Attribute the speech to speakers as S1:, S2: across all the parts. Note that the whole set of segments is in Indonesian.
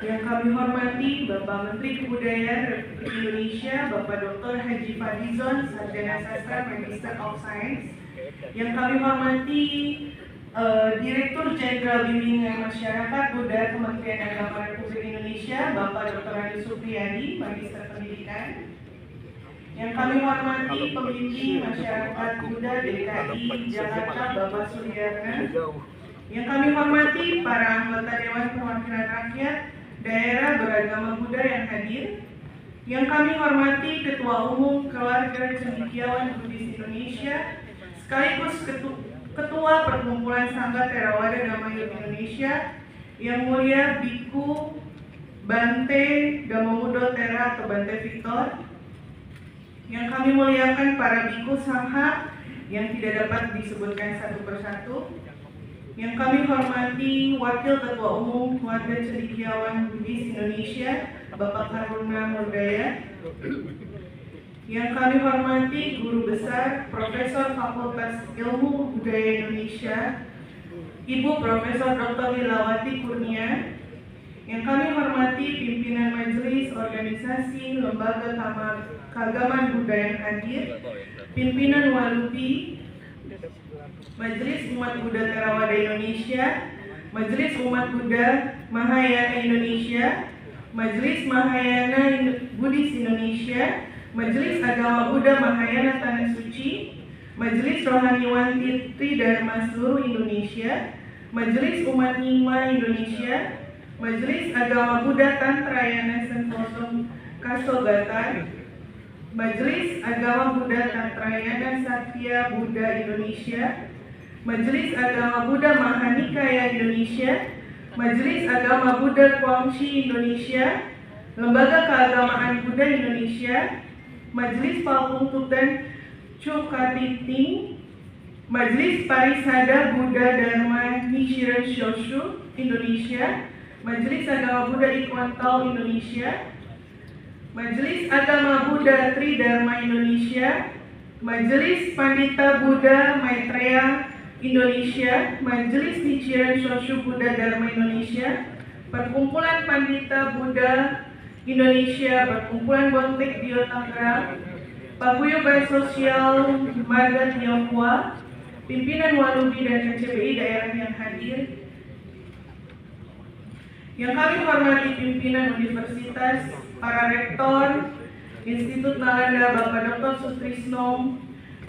S1: Yang kami hormati Bapak Menteri Kebudayaan Republik Indonesia, Bapak Dr. Haji Fadlizon, Sarjana Sastra Magister of Science. Yang kami hormati Direktur Jenderal Bimbingan Masyarakat Buddha Kementerian Agama Republik Indonesia, Bapak Dr. Adi Supriyadi, Magister Pendidikan. Yang kami hormati Pembimbing Masyarakat Buddha DKI Jakarta, Bapak Suryana. Yang kami hormati para anggota Dewan Perwakilan Rakyat daerah beragama Buddha yang hadir. Yang kami hormati Ketua Umum Keluarga Cendekiawan Buddhis Indonesia, sekaligus Ketua Perkumpulan Sangga Theravada Dhammayuda Indonesia, Yang Mulia Biku Bante Damomudo Tera atau Bante Victor. Yang kami muliakan para biku sangha yang tidak dapat disebutkan satu persatu. Yang kami hormati Wakil Ketua Umum Keluarga Cendekiawan Buddhis Indonesia, Bapak Karuna Murdaya. Yang kami hormati Guru Besar Profesor Fakultas Ilmu Budaya Indonesia, Ibu Profesor Dr. Lilawati Kurnia. Yang kami hormati pimpinan Majelis Organisasi Lembaga Keagamaan Buddha yang hadir, pimpinan Walubi, Majelis Umat Buddha Theravada Indonesia, Majelis Umat Buddha Mahayana Indonesia, Majelis Mahayana Buddhis Indonesia, Majelis Agama Buddha Mahayana Tanah Suci, Majelis Rohaniwan Tridharma seluruh Indonesia, Majelis Umat Nyingma Indonesia, Majelis Agama Buddha Tantrayana Sentosong Kasogatan, Majelis Agama Buddha Tantrayana Satya Buddha Indonesia, Majelis Agama Buddha Mahanikaya Indonesia, Majelis Agama Buddha Guangxi Indonesia, Lembaga Keagamaan Buddha Indonesia, Majelis Palung Tutan Chukatiting, Majelis Parisada Buddha Dharma Nichiren Shoshu Indonesia, Majelis Agama Buddha Ikhwantau Indonesia, Majelis Agama Buddha Tridharma Indonesia, Majelis Pandita Buddha Maitreya Indonesia, Majelis Nichiren Shoshu Buddha Dharma Indonesia, Perkumpulan Pandita Buddha Indonesia, Perkumpulan Bontek Dio Tangerang, Paguyuban Sosial Marga Tionghoa, pimpinan Walubi dan KCBI daerah yang hadir. Yang kami hormati pimpinan universitas, para rektor, Institut Nalanda Bapak Dr. Sutrisno,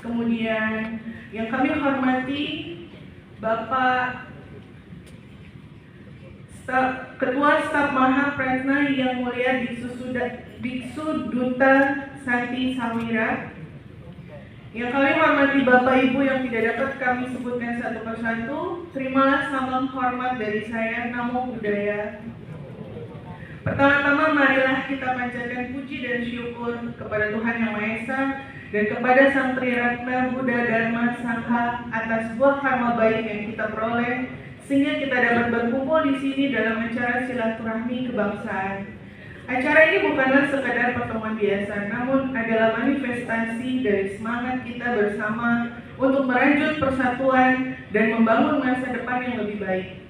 S1: kemudian yang kami hormati Bapak Ketua Staf Mahaprajna Yang Mulia Biksu Duta Santi Samira. Yang kami hormati Bapak Ibu yang tidak dapat kami sebutkan satu persatu, terimalah salam hormat dari saya. Namo Buddhaya. Pertama-tama marilah kita panjatkan puji dan syukur kepada Tuhan Yang Maha Esa dan kepada Sang Triratna Buddha Dharma Sangha atas buah karma baik yang kita peroleh sehingga kita dapat berkumpul di sini dalam acara silaturahmi kebangsaan. Acara ini bukanlah sekadar pertemuan biasa, namun adalah manifestasi dari semangat kita bersama untuk merajut persatuan dan membangun masa depan yang lebih baik.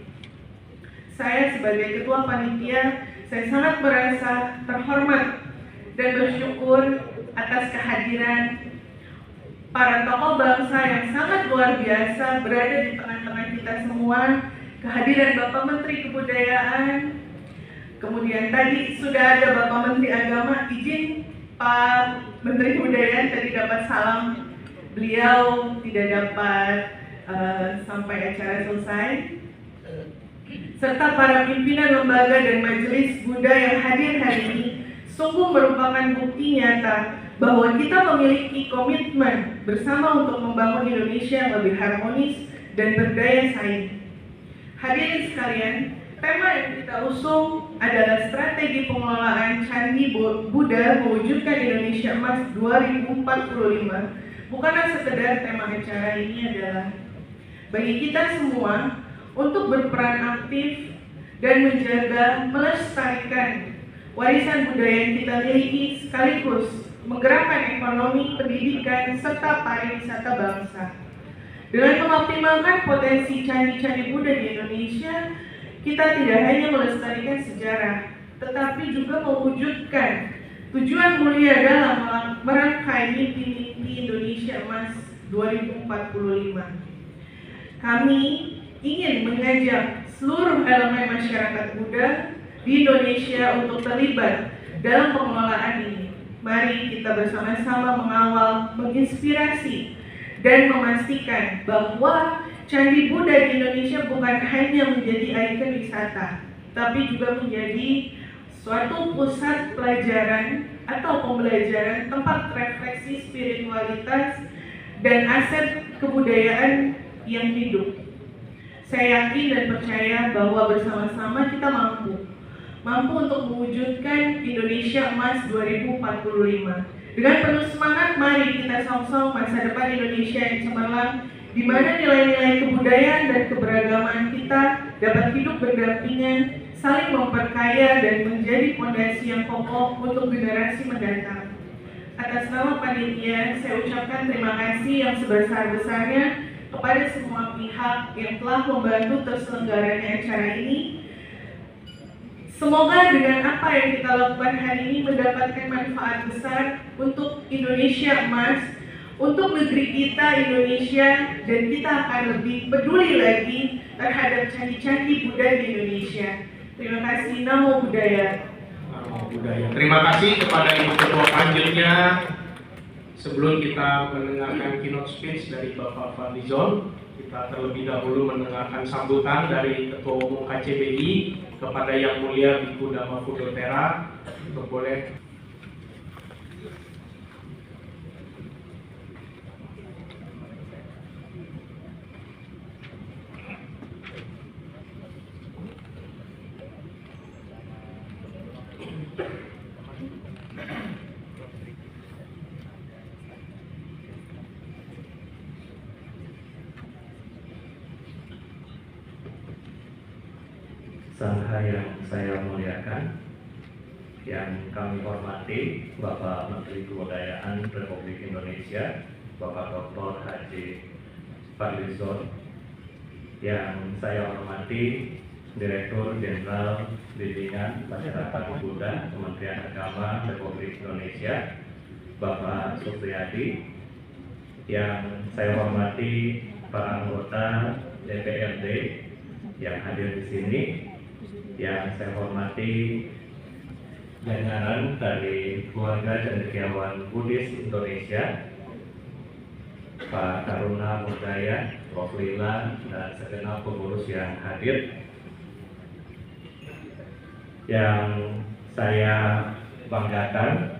S1: Saya sebagai Ketua Panitia, saya sangat merasa terhormat dan bersyukur atas kehadiran para tokoh bangsa yang sangat luar biasa berada di tengah-tengah kita semua. Kehadiran Bapak Menteri Kebudayaan, kemudian tadi sudah ada Bapak Menteri Agama. Izin Pak Menteri Kebudayaan tadi dapat salam, beliau tidak dapat sampai acara selesai, serta para pimpinan lembaga dan majelis Buddha yang hadir hari ini. Sungguh merupakan bukti nyata bahwa kita memiliki komitmen bersama untuk membangun Indonesia yang lebih harmonis dan berdaya saing. Hadirin sekalian, tema yang kita usung adalah strategi pengelolaan Candi Buddha mewujudkan Indonesia Emas 2045. Bukanlah sekedar tema acara ini adalah bagi kita semua untuk berperan aktif dan menjaga, melestarikan warisan budaya yang kita miliki sekaligus menggerakkan ekonomi, pendidikan, serta pariwisata bangsa. Dengan mengoptimalkan potensi candi-candi Buddha di Indonesia, kita tidak hanya melestarikan sejarah, tetapi juga mewujudkan tujuan mulia dalam merangkai mimpi Indonesia Emas 2045. Kami ingin mengajak seluruh elemen masyarakat Buddha di Indonesia untuk terlibat dalam pengelolaan ini. Mari kita bersama-sama mengawal, menginspirasi, dan memastikan bahwa Candi Buddha di Indonesia bukan hanya menjadi ikon wisata, tapi juga menjadi suatu pusat pelajaran atau pembelajaran, tempat refleksi spiritualitas dan aset kebudayaan yang hidup. Saya yakin dan percaya bahwa bersama-sama kita mampu untuk mewujudkan Indonesia Emas 2045. Dengan penuh semangat, mari kita song-song masa depan Indonesia yang cemerlang, di mana nilai-nilai kebudayaan dan keberagaman kita dapat hidup berdampingan, saling memperkaya dan menjadi fondasi yang kokoh untuk generasi mendatang. Atas nama panitia, saya ucapkan terima kasih yang sebesar-besarnya kepada semua pihak yang telah membantu terselenggaranya acara ini. Semoga dengan apa yang kita lakukan hari ini mendapatkan manfaat besar untuk Indonesia Emas, untuk negeri kita Indonesia, dan kita akan lebih peduli lagi terhadap candi-candi Buddha di Indonesia. Terima kasih. Namo Buddhaya.
S2: Namo Buddhaya. Terima kasih kepada Ibu Ketua Panjelnya. Sebelum kita mendengarkan keynote speech dari Bapak Fadlizon, kita terlebih dahulu mendengarkan sambutan dari Ketua Umum KCBI kepada Yang Mulia Bhikkhu Dhamma Fudotera. Untuk boleh.
S3: Sangha yang saya muliakan, yang kami hormati Bapak Menteri Kebudayaan Republik Indonesia, Bapak Dr. Haji Fadlizon, yang saya hormati Direktur Jenderal Bimbingan Masyarakat Buddha Kementerian Agama Republik Indonesia, Bapak Supriyadi, yang saya hormati para anggota DPRD yang hadir di sini, yang saya hormati jajaran dari keluarga cendekiawan Buddhis Indonesia, Pak Taruna Murdaya, Prof. Lila, dan segenap pengurus yang hadir. Yang saya banggakan,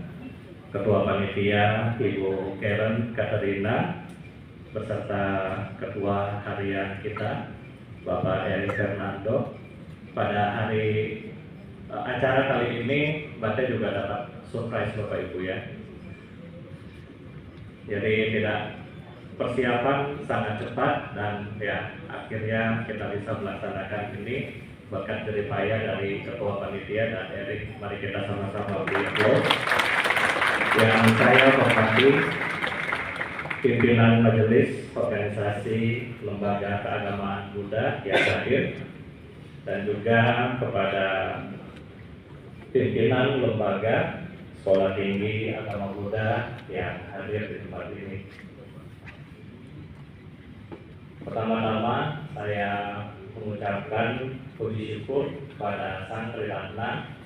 S3: Ketua Panitia Ibu Karen Katerina beserta Ketua Harian kita Bapak Erik Fernando. Pada hari acara kali ini, Bapak juga dapat surprise Bapak Ibu ya. Jadi tidak, persiapan sangat cepat dan ya akhirnya kita bisa melaksanakan ini berkat jeripaya dari Ketua Panitia dan Erik. Mari kita sama-sama beri aplaus. Yang saya hormati pimpinan Majelis Organisasi Lembaga Keagamaan Buddha yang hadir, dan juga kepada pimpinan lembaga Sekolah Tinggi Agama Buddha yang hadir di tempat ini. Pertama-tama saya mengucapkan puji syukur kepada Sang Triratna,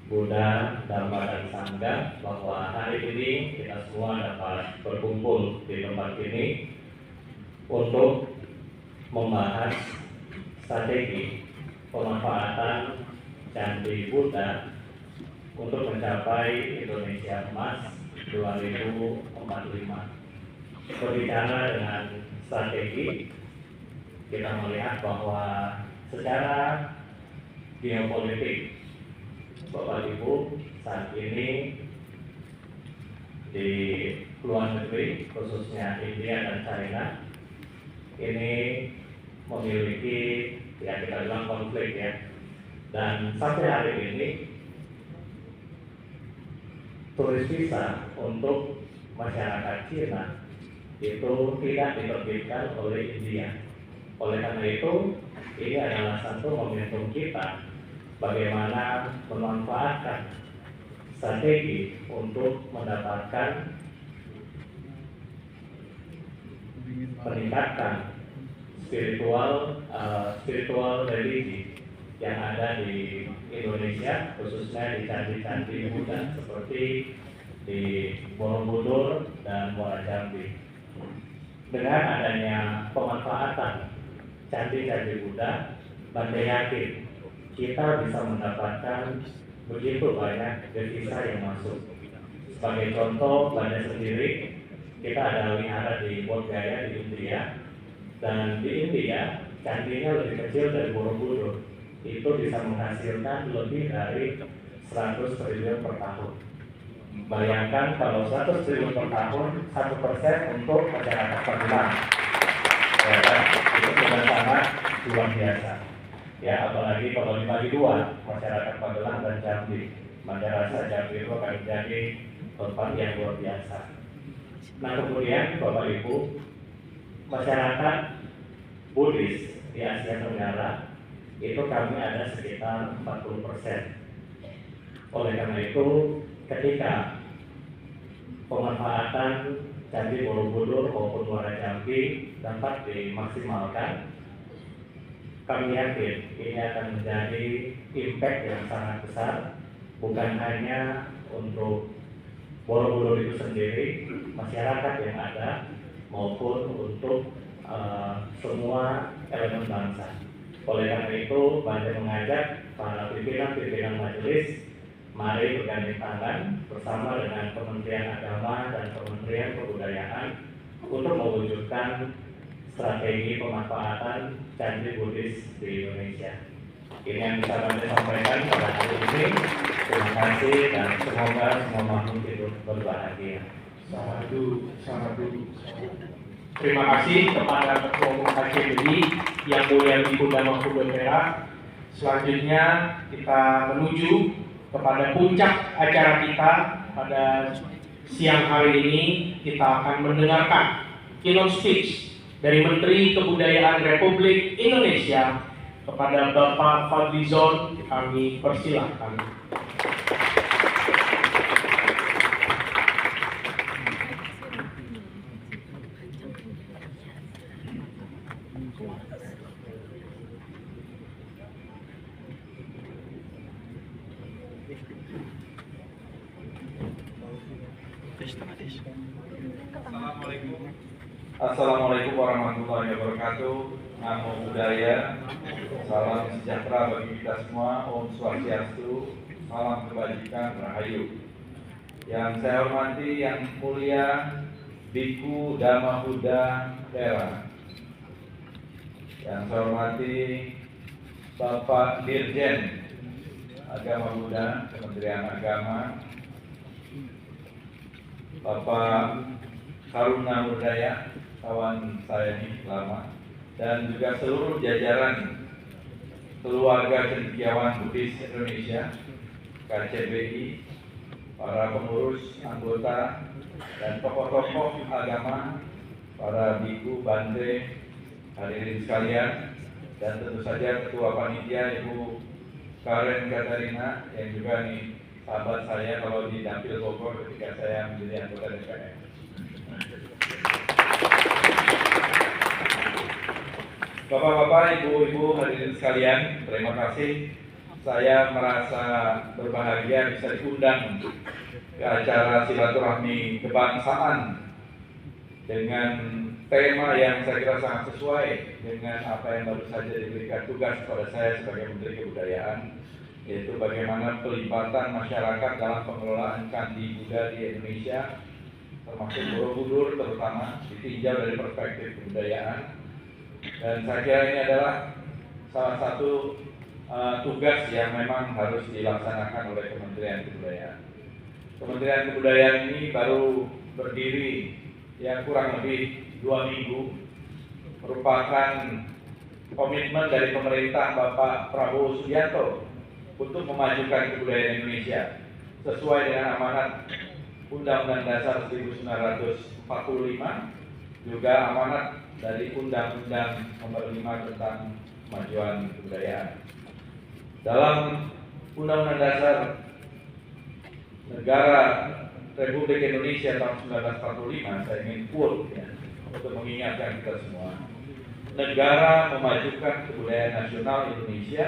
S3: Buddha, Dhamma, dan Sangha bahwa hari ini kita semua dapat berkumpul di tempat ini untuk membahas strategi pemanfaatan Candi Buddha untuk mencapai Indonesia Emas 2045. Berbicara dengan strategi, kita melihat bahwa secara geopolitik, Bapak Ibu, saat ini di luar negeri, khususnya India dan China, ini memiliki ya kita bilang konflik ya, dan sampai hari ini turis visa untuk masyarakat Cina itu tidak diterbitkan oleh India, Oleh karena itu, ini adalah satu momentum kita bagaimana memanfaatkan strategi untuk mendapatkan meningkatkan spiritual religi yang ada di Indonesia, khususnya di candi-candi Buddha seperti di Borobudur dan Muara Jambi. Dengan adanya pemanfaatan candi-candi Buddha, Bante yakin kita bisa mendapatkan begitu banyak devisa yang masuk. Sebagai contoh, Bante sendiri, kita ada wihara di Bodh Gaya di India, dan di India candinya lebih kecil dari Borobudur. Itu bisa menghasilkan lebih dari 100 triliun per tahun. Bayangkan kalau 100 triliun per tahun, 1% untuk masyarakat Magelang, ya kan? Itu sudah sangat luar biasa. Ya, apalagi kalau dibagi dua, masyarakat Magelang dan Jambi, Maka rasa Jambi itu akan menjadi tempat yang luar biasa. Nah kemudian Bapak Ibu, masyarakat Buddhis di Asia Tenggara itu kami ada sekitar 40%. Oleh karena itu, ketika pemanfaatan Candi Borobudur maupun Muara Jambi dapat dimaksimalkan, kami yakin ini akan menjadi impact yang sangat besar, bukan hanya untuk Borobudur itu sendiri, masyarakat yang ada, maupun untuk semua elemen bangsa. Oleh karena itu, Bante mengajak para pimpinan-pimpinan majelis, mari bergandeng tangan bersama dengan Kementerian Agama dan Kementerian Kebudayaan untuk mewujudkan strategi pemanfaatan candi Buddhis di Indonesia. Ini yang bisa Bante sampaikan pada hari ini. Terima kasih dan semoga semua makhluk hidup berbahagia.
S2: Satu. Terima kasih kepada Ketua Umum KCBI yang mulia Ibu Dama Kudotera. Selanjutnya kita menuju kepada puncak acara kita pada siang hari ini. Kita akan mendengarkan keynote speech dari Menteri Kebudayaan Republik Indonesia kepada Bapak Fadlizon. Kami persilahkan.
S4: Assalamualaikum warahmatullahi wabarakatuh. Namo Buddhaya. Salam sejahtera bagi kita semua. Om Swastiastu. Salam kebajikan, Rahayu. Yang saya hormati yang mulia Biku Dhamma Buddha Tera. Yang saya hormati Bapak Dirjen Agama Buddha Kementerian Agama, Bapak Karuna Murdaya, kawan saya ini lama, dan juga seluruh jajaran keluarga cendekiawan Buddhis Indonesia, KCBI, para pengurus, anggota, dan tokoh-tokoh agama, para biku, bante, hadirin sekalian, dan tentu saja Ketua Panitia Ibu Karen Katarina, yang juga nih sahabat saya kalau di Dapil Bogor ketika saya menjadi anggota DPR. Bapak-bapak, ibu-ibu, hadirin sekalian, terima kasih. Saya merasa berbahagia bisa diundang ke acara silaturahmi kebangsaan dengan tema yang saya kira sangat sesuai dengan apa yang baru saja diberikan tugas kepada saya sebagai Menteri Kebudayaan, yaitu bagaimana pelibatan masyarakat dalam pengelolaan candi Buddha di Indonesia, termasuk Borobudur terutama, ditinjau dari perspektif kebudayaan. Dan saya kira ini adalah salah satu tugas yang memang harus dilaksanakan oleh Kementerian Kebudayaan. Kementerian Kebudayaan ini baru berdiri kurang lebih 2 minggu, merupakan komitmen dari pemerintah Bapak Prabowo Subianto untuk memajukan kebudayaan Indonesia sesuai dengan amanat Undang-Undang Dasar 1945, juga amanat dari Undang-Undang Nomor 5 tentang Kemajuan Kebudayaan. Dalam Undang-Undang Dasar Negara Republik Indonesia tahun 1945, saya ingin quote ya, untuk mengingatkan kita semua. Negara memajukan kebudayaan nasional Indonesia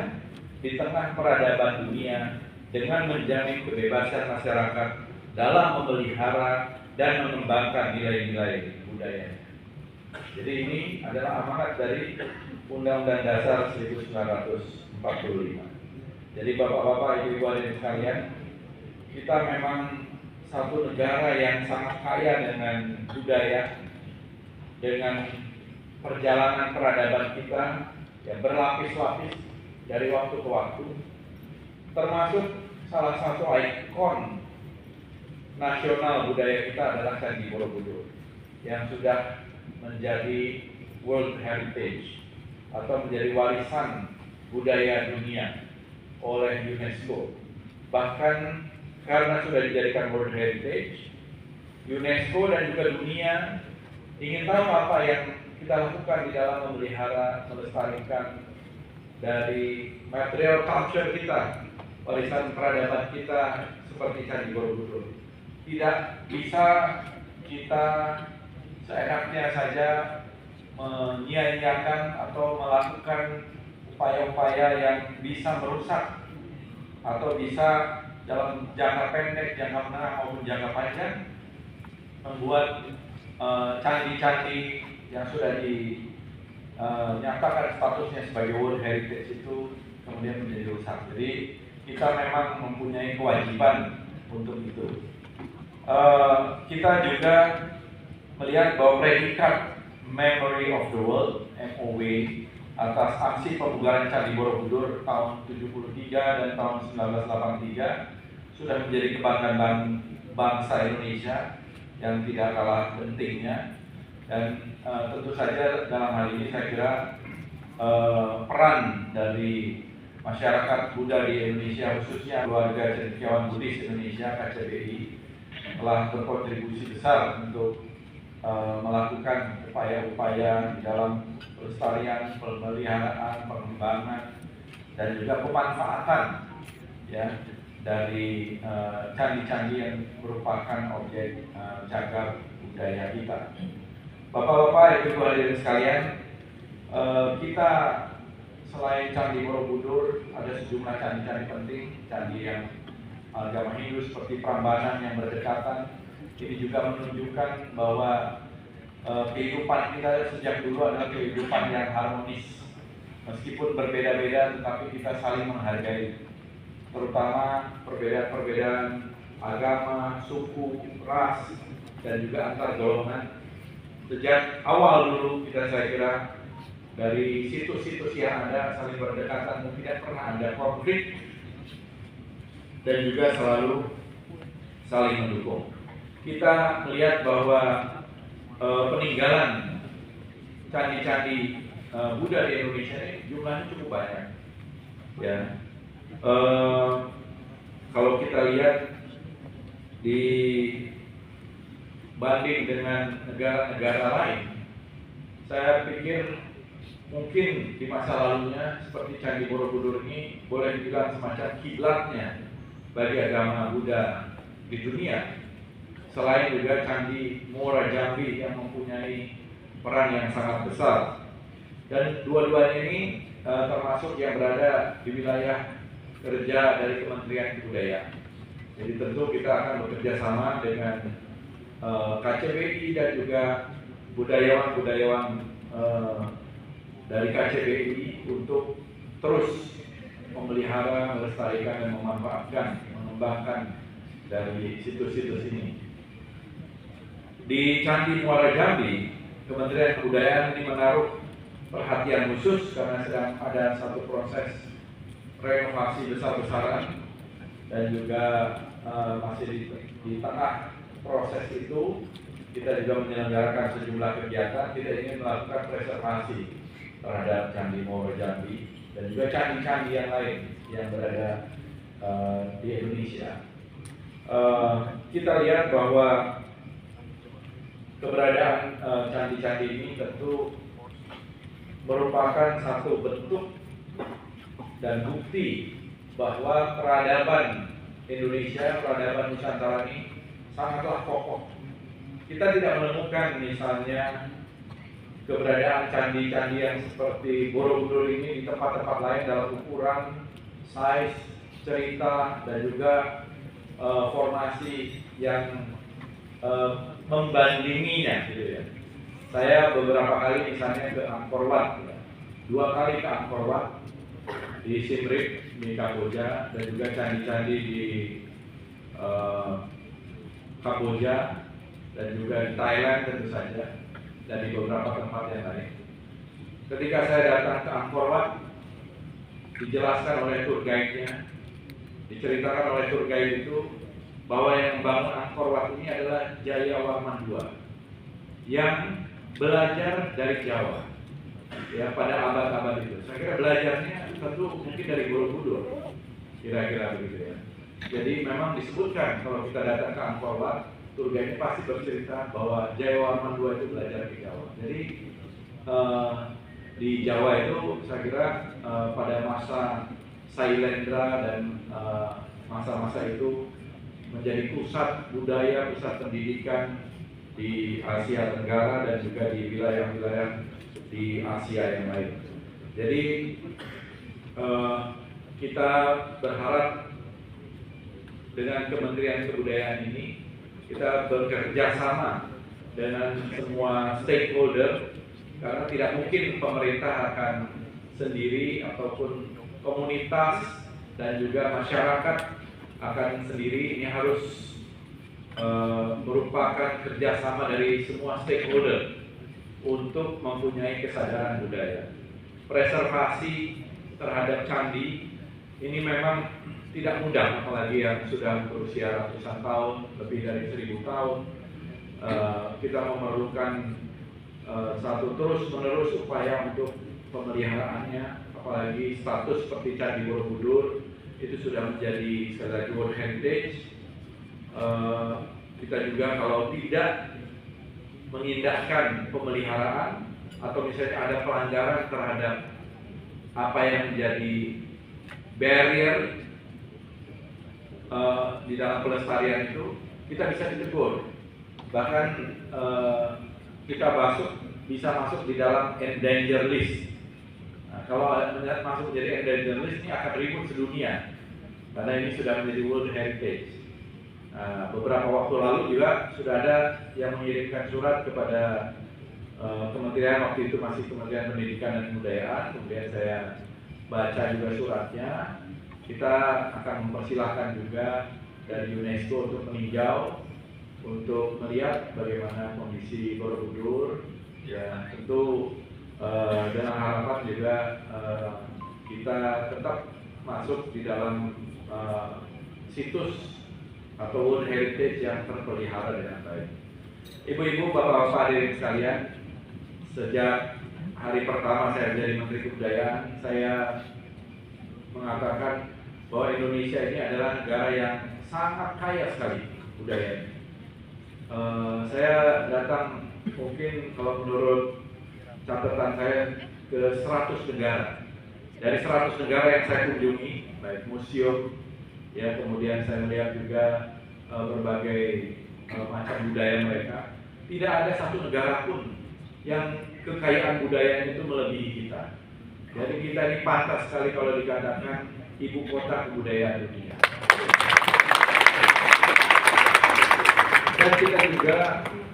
S4: di tengah peradaban dunia dengan menjamin kebebasan masyarakat dalam memelihara dan mengembangkan nilai-nilai budaya. Jadi ini adalah amanat dari Undang-Undang Dasar 1945. Jadi Bapak-bapak, Ibu-ibu hadirin sekalian, kita memang satu negara yang sangat kaya dengan budaya, dengan perjalanan peradaban kita yang berlapis-lapis dari waktu ke waktu, termasuk salah satu ikon nasional budaya kita adalah Candi Borobudur yang sudah menjadi World Heritage atau menjadi warisan budaya dunia oleh UNESCO. Bahkan karena sudah dijadikan World Heritage, UNESCO dan juga dunia ingin tahu apa yang kita lakukan di dalam memelihara, melestarikan dari material culture kita, warisan peradaban kita seperti Candi Borobudur. Tidak bisa kita seenaknya saja menyia-nyiakan atau melakukan upaya-upaya yang bisa merusak atau bisa dalam jangka pendek, jangka menengah maupun jangka panjang membuat candi-candi yang sudah dinyatakan statusnya sebagai World Heritage itu kemudian menjadi rusak. Jadi kita memang mempunyai kewajiban untuk itu. Kita juga melihat bahwa predikat Memory of the World (MOW) atas aksi pembubaran Candi Borobudur tahun 73 dan tahun 1983 sudah menjadi kebanggaan bangsa Indonesia yang tidak kalah pentingnya. Dan tentu saja dalam hal ini saya kira peran dari masyarakat Buddha di Indonesia, khususnya keluarga cendekiawan Buddhis Indonesia KCBI, telah berkontribusi besar untuk melakukan upaya-upaya di dalam pelestarian, pemeliharaan, pengembangan, dan juga pemanfaatan ya dari candi-candi yang merupakan objek cagar budaya kita. Bapak-bapak, Ibu hadirin sekalian, kita selain Candi Borobudur ada sejumlah candi-candi penting, candi yang agama Hindu seperti Prambanan yang berdekatan. Ini juga menunjukkan bahwa kehidupan kita sejak dulu adalah kehidupan yang harmonis, meskipun berbeda-beda, tetapi kita saling menghargai, terutama perbedaan-perbedaan agama, suku, ras, dan juga antar golongan. Sejak awal dulu kita, saya kira, dari situs-situs yang ada saling berdekatan, tidak pernah ada konflik dan juga selalu saling mendukung. Kita melihat bahwa peninggalan candi-candi Buddha di Indonesia ini jumlahnya cukup banyak. Ya, kalau kita lihat dibanding dengan negara-negara lain, saya pikir mungkin di masa lalunya seperti Candi Borobudur ini boleh dibilang semacam kiblatnya bagi agama Buddha di dunia. Selain juga Candi Muara Jambi yang mempunyai peran yang sangat besar, dan dua-duanya ini termasuk yang berada di wilayah kerja dari Kementerian Kebudayaan. Jadi tentu kita akan bekerja sama dengan KCBI dan juga budayawan-budayawan dari KCBI untuk terus memelihara, melestarikan, dan memanfaatkan, mengembangkan dari situs-situs ini. Di Candi Muara Jambi, Kementerian Kebudayaan ini menaruh perhatian khusus karena sedang ada satu proses renovasi besar-besaran, dan juga masih di tengah proses itu kita juga menyelenggarakan sejumlah kegiatan. Kita ingin melakukan preservasi terhadap Candi Muara Jambi dan juga candi-candi yang lain yang berada di Indonesia. Kita lihat bahwa keberadaan candi-candi ini tentu merupakan satu bentuk dan bukti bahwa peradaban Indonesia, peradaban Nusantara ini sangatlah kokoh. Kita tidak menemukan misalnya keberadaan candi-candi yang seperti Borobudur ini di tempat-tempat lain dalam ukuran, size, cerita, dan juga formasi yang membandinginya, gitu ya. Saya beberapa kali misalnya ke Angkor Wat, ya. 2 kali ke Angkor Wat di Siem Reap di Kamboja, dan juga candi-candi di Kamboja dan juga di Thailand tentu saja, dan di beberapa tempat yang lain. Ketika saya datang ke Angkor Wat, dijelaskan oleh tour guide-nya, diceritakan oleh tour guide itu bahwa yang membangun Angkor Wat ini adalah Jayawarman II yang belajar dari Jawa, ya, pada abad-abad itu. Saya kira belajarnya tentu mungkin dari Borobudur, kira-kira begitu ya. Jadi memang disebutkan kalau kita datang ke Angkor Wat, tour guide pasti bercerita bahwa Jayawarman II itu belajar di Jawa. Jadi di Jawa itu saya kira pada masa Sailendra dan masa-masa itu menjadi pusat budaya, pusat pendidikan di Asia Tenggara dan juga di wilayah-wilayah di Asia yang lain. Jadi kita berharap dengan Kementerian Kebudayaan ini kita bekerja sama dengan semua stakeholder, karena tidak mungkin pemerintah akan sendiri ataupun komunitas dan juga masyarakat akan sendiri. Ini harus merupakan kerjasama dari semua stakeholder untuk mempunyai kesadaran budaya. Preservasi terhadap candi ini memang tidak mudah, apalagi yang sudah berusia ratusan tahun, lebih dari 1000 tahun. Kita memerlukan satu terus-menerus upaya untuk pemeliharaannya, apalagi status seperti Candi Borobudur itu sudah menjadi sekali lagi World Heritage. Kita juga kalau tidak mengindahkan pemeliharaan atau misalnya ada pelanggaran terhadap apa yang menjadi barrier di dalam pelestarian itu, kita bisa ditegur. Bahkan kita bisa masuk di dalam endanger list. Nah, kalau masuk menjadi endanger list ini akan ribut sedunia, karena ini sudah menjadi World Heritage. Beberapa waktu lalu juga sudah ada yang mengirimkan surat kepada kementerian, waktu itu masih Kementerian Pendidikan dan Kebudayaan. Kemudian saya baca juga suratnya. Kita akan mempersilahkan juga dari UNESCO untuk meninjau, untuk melihat bagaimana kondisi Borobudur. Ya, tentu dengan harapan juga kita tetap masuk di dalam situs atau World Heritage yang terpelihara dengan baik. Ibu-ibu, bapak-bapak hadirin sekalian, sejak hari pertama saya menjadi Menteri Kebudayaan, saya mengatakan bahwa Indonesia ini adalah negara yang sangat kaya sekali budayanya. Saya datang mungkin kalau menurut catatan saya ke 100 negara. Dari 100 negara yang saya kunjungi, baik museum, ya, kemudian saya melihat juga berbagai macam budaya mereka. Tidak ada satu negara pun yang kekayaan budayanya itu melebihi kita. Jadi kita ini pantas sekali kalau dikatakan ibu kota kebudayaan dunia. Dan kita juga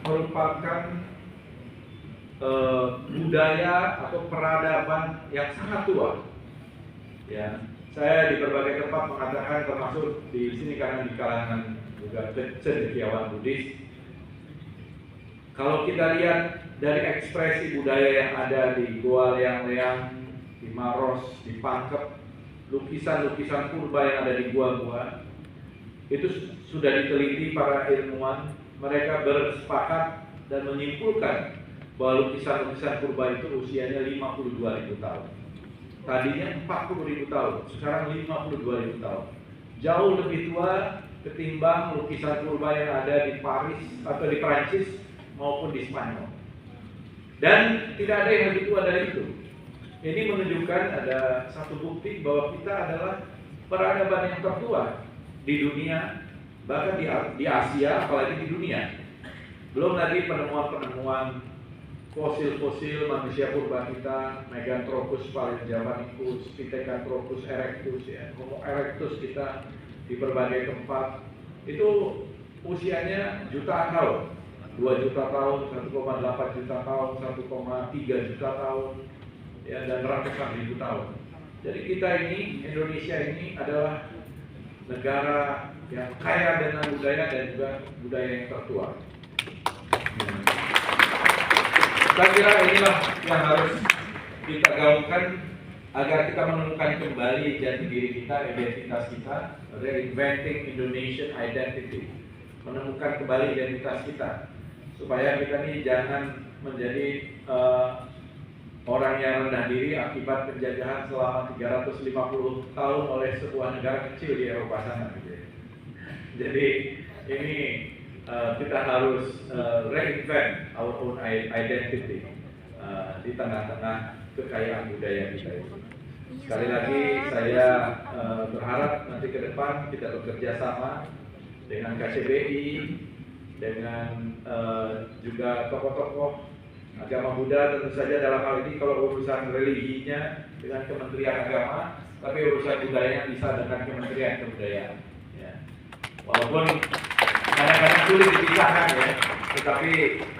S4: merupakan budaya atau peradaban yang sangat tua. Ya, saya di berbagai tempat mengatakan, termasuk di sini karena di kalangan juga cendekiawan Buddhis. Kalau kita lihat dari ekspresi budaya yang ada di Goa Leang-Leang, di Maros, di Pangkep, lukisan-lukisan purba yang ada di gua-gua, itu sudah diteliti para ilmuwan. Mereka bersepakat dan menyimpulkan bahwa lukisan-lukisan purba itu usianya 52.000 tahun. Tadinya 40.000 tahun, sekarang 52.000 tahun. Jauh lebih tua ketimbang lukisan purba yang ada di Paris atau di Prancis maupun di Spanyol. Dan tidak ada yang lebih tua dari itu. Ini menunjukkan ada satu bukti bahwa kita adalah peradaban yang tertua di dunia, bahkan di Asia, apalagi di dunia. Belum lagi penemuan-penemuan fosil-fosil manusia purba kita, Meganthropus paleojapanicus, Pithecanthropus erectus, ya, Homo erectus kita di berbagai tempat itu usianya jutaan tahun, 2 juta tahun, 1,8 juta tahun, 1,3 juta tahun, ya, dan ratusan ribu tahun. Jadi kita ini, Indonesia ini adalah negara yang kaya dengan budaya dan juga budaya yang tertua. Saya kira inilah yang harus kita gaungkan agar kita menemukan kembali jati diri kita, identitas kita, reinventing Indonesian identity, menemukan kembali identitas kita, supaya kita ini jangan menjadi orang yang rendah diri akibat penjajahan selama 350 tahun oleh sebuah negara kecil di Eropa sana. Jadi ini kita harus reinvent our own identity di tengah-tengah kekayaan budaya kita itu. Sekali lagi saya berharap nanti ke depan kita bekerja sama dengan KCBI, dengan juga tokoh-tokoh agama Buddha, tentu saja dalam hal ini kalau urusan religinya dengan Kementerian Agama, tapi urusan budayanya bisa dengan Kementerian Kebudayaan. Ya. Walaupun kadang-kadang sulit dipisahkan ya, tetapi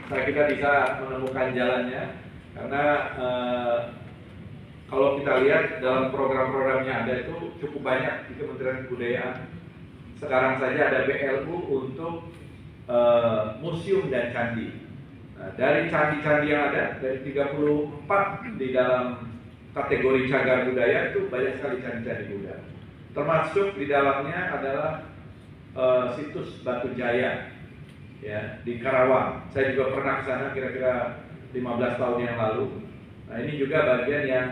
S4: saya kira bisa menemukan jalannya karena kalau kita lihat dalam program-programnya ada itu cukup banyak di Kementerian Kebudayaan. Sekarang saja ada BLU untuk museum dan candi. Nah, dari candi-candi yang ada, dari 34 di dalam kategori cagar budaya itu banyak sekali candi-candi Buddha. Termasuk di dalamnya adalah situs Batu Jaya ya, di Karawang. Saya juga pernah ke sana kira-kira 15 tahun yang lalu. Nah, ini juga bagian yang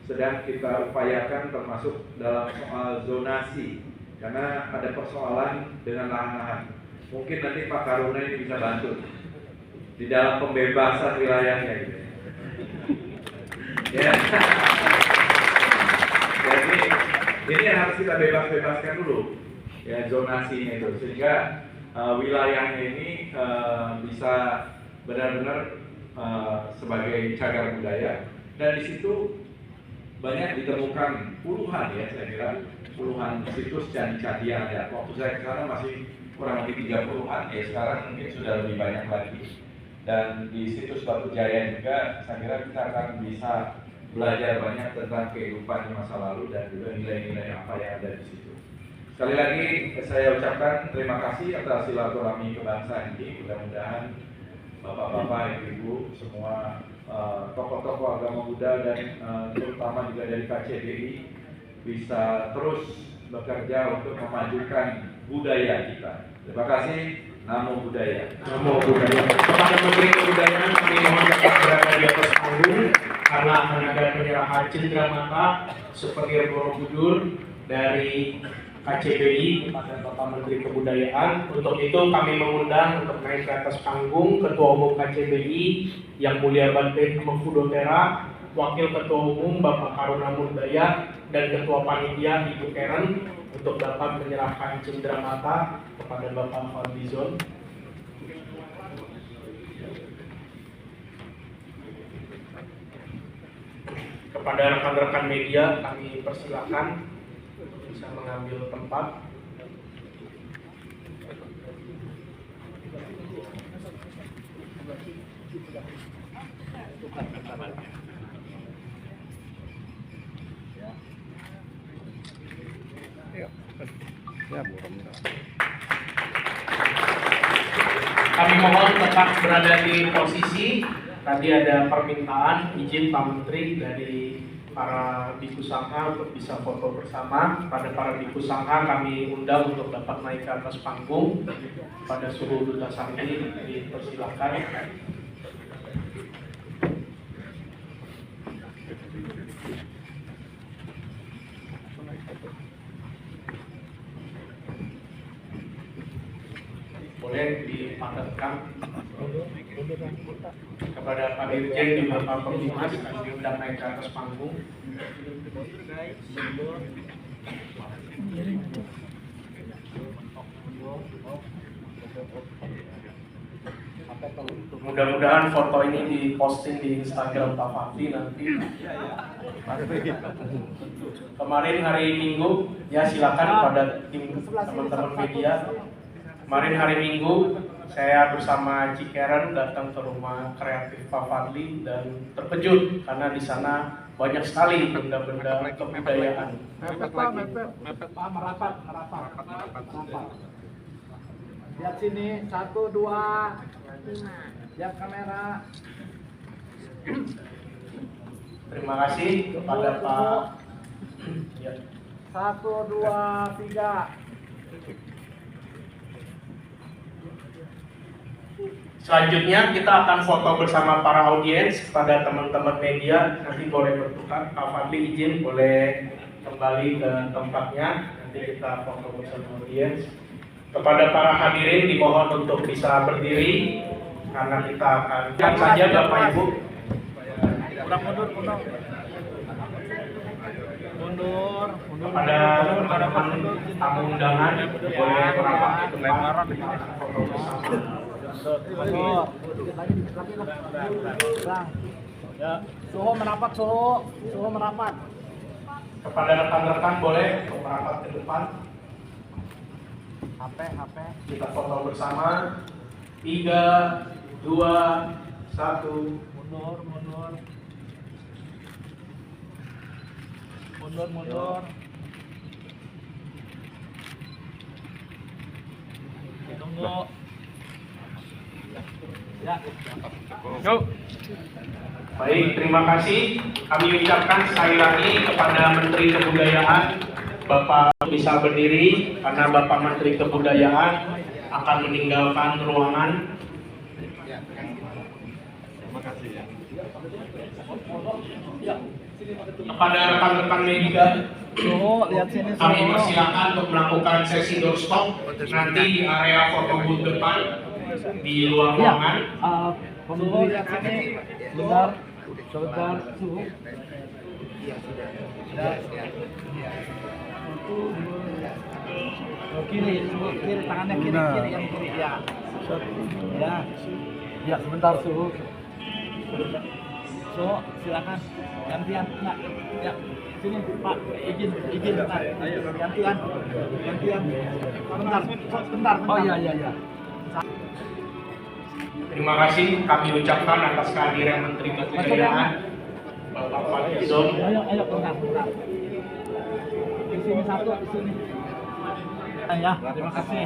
S4: sedang kita upayakan termasuk dalam soal zonasi karena ada persoalan dengan lahan-lahan. Mungkin nanti Pak Karuna ini bisa bantu di dalam pembebasan wilayahnya gitu. Ya. Jadi ini yang harus kita bebaskan dulu ya, zonasinya itu sehingga wilayahnya ini bisa benar-benar sebagai cagar budaya dan di situ banyak ditemukan puluhan ya, saya kira puluhan situs candi-candi yang ada. Waktu saya ke sana masih kurang lebih 30-an ya, sekarang mungkin sudah lebih banyak lagi. Dan di situs Batu Jaya juga saya kira kita akan bisa belajar banyak tentang kehidupan di masa lalu dan juga nilai-nilai apa yang ada di situ. Sekali lagi saya ucapkan terima kasih atas silaturahmi kebangsaan ini. Mudah-mudahan Bapak-bapak, Ibu-ibu, semua tokoh-tokoh agama Buddha dan terutama juga dari KCBI bisa terus bekerja untuk memajukan budaya kita. Terima kasih. Namo Buddhaya.
S2: Namo Buddhaya. Kepada Menteri Kebudayaan kami mohon dapat berada di atas panggung karena akan ada penyerahan cenderamata seperti Borobudur dari KCBI kepada Bapak Menteri Kebudayaan. Untuk itu kami mengundang untuk naik ke atas panggung Ketua Umum KCBI Yang Mulia Bante Mengkudotera, Wakil Ketua Umum Bapak Karuna Murdaya, dan Ketua Panitia Ibu Karen untuk dapat menyerahkan cenderamata kepada Bapak Fadlizon. Kepada rekan-rekan media kami persilakan bisa mengambil tempat. Kami mohon tetap berada di posisi. Tadi ada permintaan izin Pak Menteri dari para biku sangha untuk bisa foto bersama. Pada para biku sangha kami undang untuk dapat naik ke atas panggung. Pada Suhu Duta Sanghi dipersilakan. Boleh dipadatkan. Kepada Pak Dirjen juga Pak Pemimas kami undang naik ke atas panggung. Mudah-mudahan foto ini diposting di Instagram Pak Fadli nanti. Kemarin hari Minggu, ya silakan pada tim teman-teman media. Kemarin hari Minggu saya bersama Cikeren datang ke rumah kreatif Pak Fadli dan terkejut karena di sana banyak sekali benda-benda kebudayaan.
S5: Mepet Pak, merapat. Lihat sini, 1, 2, lihat kamera.
S2: Terima kasih kepada Pak. Ya.
S5: 1, 2, 3.
S2: Selanjutnya kita akan foto bersama para audiens. Kepada teman-teman media nanti boleh bertukar. Pak Fadli izin boleh kembali ke tempatnya. Nanti kita foto bersama audiens. Kepada para hadirin dimohon untuk bisa berdiri karena kita akan saja Bapak Ibu.
S5: Mundur.
S2: Kepada teman-teman tamu undangan boleh merapat ke depan foto bersama.
S5: Ya, suhu merapat, suhu merapat.
S2: Kepada rekan-rekan boleh merapat ke depan.
S5: HP.
S2: Kita foto bersama. 3, 2, 1.
S5: Mundur. Tunggu. Ya.
S2: Baik, terima kasih. Kami ucapkan sekali lagi kepada Menteri Kebudayaan, Bapak bisa berdiri karena Bapak Menteri Kebudayaan akan meninggalkan ruangan. Kepada rekan-rekan media,
S5: Lihat sini.
S2: kami persilakan untuk melakukan sesi doorstop nanti di area foto booth depan di luar ruangan.
S5: Suhu lihat sini. Sebentar. Suhu. Kiri, tangannya kiri, yang kiri ya. Ya, sebentar suhu. Silakan. Gantian, nak. Ya, sini Pak, izin, nak. Ayo, gantian. Bentar. Oh iya.
S2: Terima kasih kami ucapkan atas kehadiran Menteri Kebudayaan Bapak Fadlizon.
S5: Ayo, bentar. Di sini satu, di sini. Ya, terima kasih.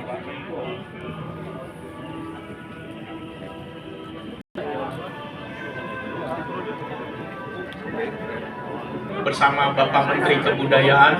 S2: Bersama Bapak Menteri Kebudayaan